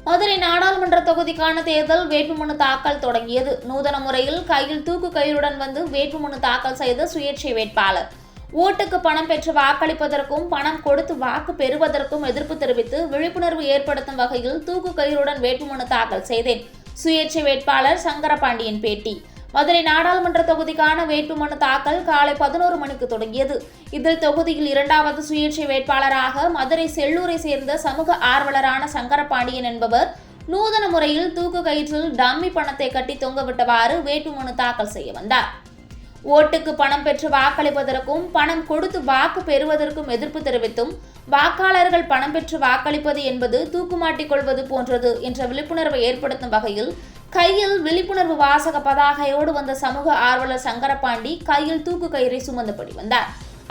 மதுரை நாடாளுமன்ற தொகுதிக்கான தேர்தல் வேட்புமனு தாக்கல் தொடங்கியது. நூதன முறையில் கையில் தூக்கு கயிறுடன் வந்து வேட்புமனு தாக்கல் செய்த சுயேட்சை வேட்பாளர். ஓட்டுக்கு பணம் பெற்று வாக்களிப்பதற்கும் பணம் கொடுத்து வாக்கு பெறுவதற்கும் எதிர்ப்பு தெரிவித்து விழிப்புணர்வு ஏற்படுத்தும் வகையில் தூக்கு கயிறுடன் வேட்புமனு தாக்கல் செய்தேன். சுயேட்சை வேட்பாளர் சங்கரபாண்டியன் பேட்டி. மதுரை நாடாளுமன்ற தொகுதிக்கான வேட்புமனு தாக்கல் காலை 11 மணிக்கு தொடங்கியது. இதில் தொகுதியில் இரண்டாவது சுயேட்சை வேட்பாளராக மதுரை செல்லூரை சேர்ந்த சமூக ஆர்வலரான சங்கரபாண்டியன் என்பவர் நூதன முறையில் தூக்கு கயிற்றில் டம்மி பணத்தை கட்டி தொங்கவிட்டவாறு வேட்புமனு தாக்கல் செய்ய வந்தார். ஓட்டுக்கு பணம் பெற்று வாக்களிப்பதற்கும் பணம் கொடுத்து வாக்கு பெறுவதற்கும் எதிர்ப்பு தெரிவித்தும் வாக்காளர்கள் பணம் பெற்று வாக்களிப்பது என்பது தூக்குமாட்டிக் கொள்வது போன்றது என்ற விழிப்புணர்வை ஏற்படுத்தும் வகையில் கையில் விழிப்புணர்வு வாசக பதாகையோடு வந்த சமூக ஆர்வலர் சங்கரபாண்டி கையில் தூக்கு கயிறை சுமந்தபடி வந்தார்.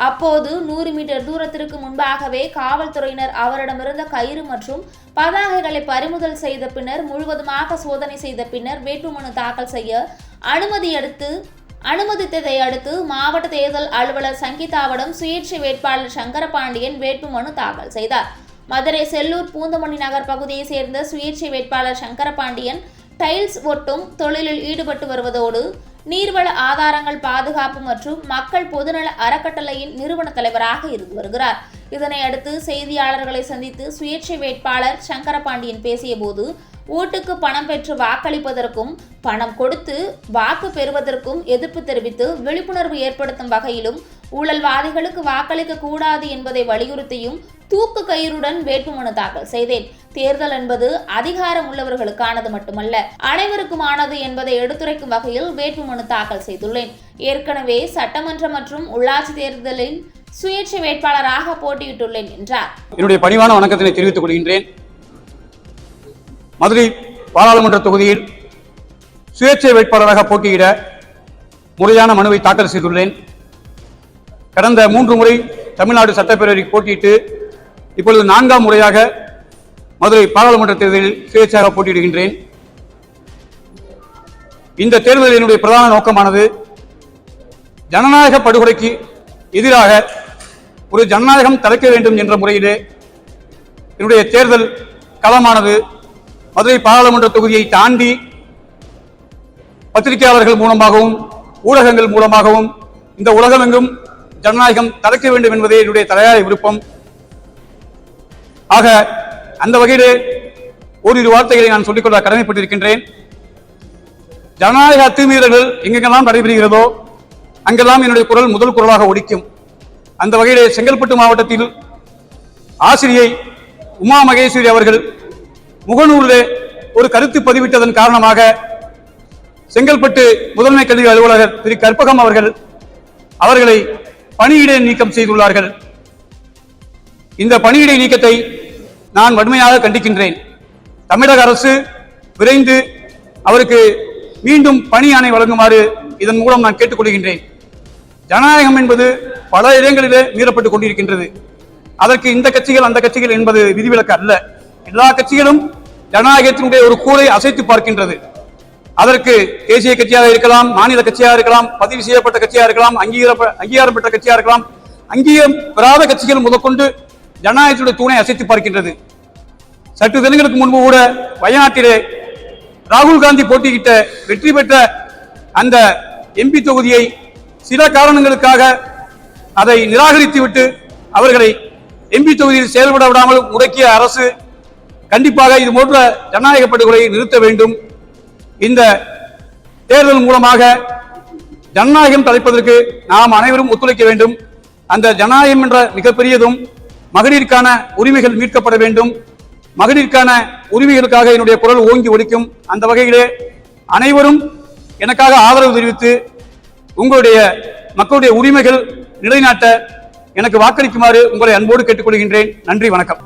அப்போது 100 மீட்டர் தூரத்திற்கு முன்பாகவே காவல்துறையினர் அவரிடமிருந்த கயிறு மற்றும் பதாகைகளை பறிமுதல் செய்த பின்னர் முழுவதுமாக சோதனை செய்த பின்னர் வேட்புமனு தாக்கல் செய்ய அனுமதித்ததை அடுத்து மாவட்ட தேர்தல் அலுவலர் சங்கீதாவிடம் சுயேட்சை வேட்பாளர் சங்கரபாண்டியன் வேட்புமனு தாக்கல் செய்தார். மதுரை செல்லூர் பூந்தமல்லி நகர் பகுதியை சேர்ந்த சுயேட்சை வேட்பாளர் சங்கரபாண்டியன் டைல்ஸ் ஒட்டும் தொழிலில் ஈடுபட்டு வருவதோடு நீர்வள ஆதாரங்கள் பாதுகாப்பு மற்றும் மக்கள் பொதுநல அறக்கட்டளையின் நிறுவன தலைவராக இருந்து வருகிறார். இதனை அடுத்து செய்தியாளர்களை சந்தித்து சுயேட்சை வேட்பாளர் சங்கரபாண்டியன் பேசியபோது ஓட்டுக்கு பணம் பெற்று வாக்களிப்பதற்கும் பணம் கொடுத்து வாக்கு பெறுவதற்கும் எதிர்ப்பு தெரிவித்து விழிப்புணர்வு ஏற்படுத்தும் வகையிலும் ஊழல்வாதிகளுக்கு வாக்களிக்க கூடாது என்பதை வலியுறுத்தியும் தூக்கு கயிறுடன் வேட்புமனு தாக்கல் செய்தேன். தேர்தல் என்பது அதிகாரம் உள்ளவர்களுக்கானது மட்டுமல்ல, அனைவருக்குமானது என்பதை எடுத்துரைக்கும் வகையில் வேட்புமனு தாக்கல் செய்துள்ளேன். ஏற்கனவே சட்டமன்ற மற்றும் உள்ளாட்சி தேர்தலில் சுயேட்சை வேட்பாளராக போட்டியிட்டுள்ளேன் என்றார். என்னுடைய பணிவான வணக்கத்தினை தெரிவித்துக் கொள்கின்றேன். மதுரை பாராளுமன்ற தொகுதியில் சுயேட்சை வேட்பாளராக போட்டியிட முறையான மனுவை தாக்கல் செய்துள்ளேன். கடந்த 3 முறை தமிழ்நாடு சட்டப்பேரவைக்கு போட்டியிட்டு இப்பொழுது 4ஆம் முறையாக மதுரை பாராளுமன்ற தேர்தலில் சுயேட்சையாக போட்டியிடுகின்றேன். இந்த தேர்தலில் என்னுடைய பிரதான நோக்கமானது ஜனநாயக படுகொலைக்கு எதிராக ஒரு ஜனநாயகம் தலைக்க வேண்டும் என்ற முறையிலே என்னுடைய தேர்தல் களமானது மதுரை பாராளுமன்ற தொகுதியை தாண்டி பத்திரிகையாளர்கள் மூலமாகவும் ஊடகங்கள் மூலமாகவும் இந்த உலகமெங்கும் ஜனநாயகம் தலைக்க வேண்டும் என்பதே என்னுடைய தலையாய விருப்பம். ஆக அந்த வகையிலே ஓரிரு வார்த்தைகளை நான் சொல்லிக்கொள்ள கடமைப்பட்டிருக்கின்றேன். ஜனநாயக அத்துமீறல்கள் எங்கெங்கெல்லாம் நடைபெறுகிறதோ அங்கெல்லாம் என்னுடைய குரல் முதல் குரலாக ஒலிக்கும். அந்த வகையிலே செங்கல்பட்டு மாவட்டத்தில் ஆசிரியை உமா மகேஸ்வரி அவர்கள் முகநூலிலே ஒரு கருத்து பதிவிட்டதன் காரணமாக செங்கல்பட்டு முதன்மை கல்வி அலுவலர் திரு கற்பகம் அவர்களை பணியிடை நீக்கம் செய்துள்ளார்கள். இந்த பணியிடை நீக்கத்தை நான் வன்மையாக கண்டிக்கின்றேன். தமிழக அரசு விரைந்து அவருக்கு மீண்டும் பணி ஆணை வழங்குமாறு இதன் மூலம் நான் கேட்டுக்கொள்கின்றேன். ஜனநாயகம் என்பது பல இடங்களிலே மீறப்பட்டுக் கொண்டிருக்கின்றது. அதற்கு இந்த கட்சிகள் அந்த கட்சிகள் என்பது விதிவிலக்கு அல்ல. எல்லா கட்சிகளும் ஜனநாயகத்தினுடைய ஒரு கூரை அசைத்து பார்க்கின்றது. அதற்கு தேசிய கட்சியாக இருக்கலாம், மாநில கட்சியாக இருக்கலாம், பதிவு செய்யப்பட்ட கட்சியாக இருக்கலாம், அங்கீகாரம் பெற்ற கட்சியாக இருக்கலாம், அங்கீகாரம் பெறாத கட்சிகள் முதற்கொண்டு ஜனநாயகத்துடைய தூணை அசைத்து பார்க்கின்றது. சற்று தினங்களுக்கு முன்பு கூட வயநாட்டிலே ராகுல் காந்தி போட்டியிட்ட வெற்றி பெற்ற அந்த எம்பி தொகுதியை சில காரணங்களுக்காக அதை நிராகரித்துவிட்டு அவர்களை எம்பி தொகுதியில் செயல்பட விடாமல் முடக்கிய அரசு கண்டிப்பாக இது போன்ற ஜனநாயக படுகொலையை நிறுத்த வேண்டும். இந்த தேர்தல் மூலமாக ஜனநாயகம் தலைப்பதற்கு நாம் அனைவரும் ஒத்துழைக்க வேண்டும். அந்த ஜனநாயகம் என்ற மிகப்பெரியதும் மகளிருக்கான உரிமைகள் மீட்கப்பட வேண்டும். மகளிருக்கான உரிமைகளுக்காக என்னுடைய குரல் ஓங்கி ஒலிக்கும். அந்த வகையிலே அனைவரும் எனக்காக ஆதரவு தெரிவித்து உங்களுடைய மக்களுடைய உரிமைகள் நிலைநாட்ட எனக்கு வாக்களிக்குமாறு உங்களை அன்போடு கேட்டுக்கொள்கின்றேன். நன்றி, வணக்கம்.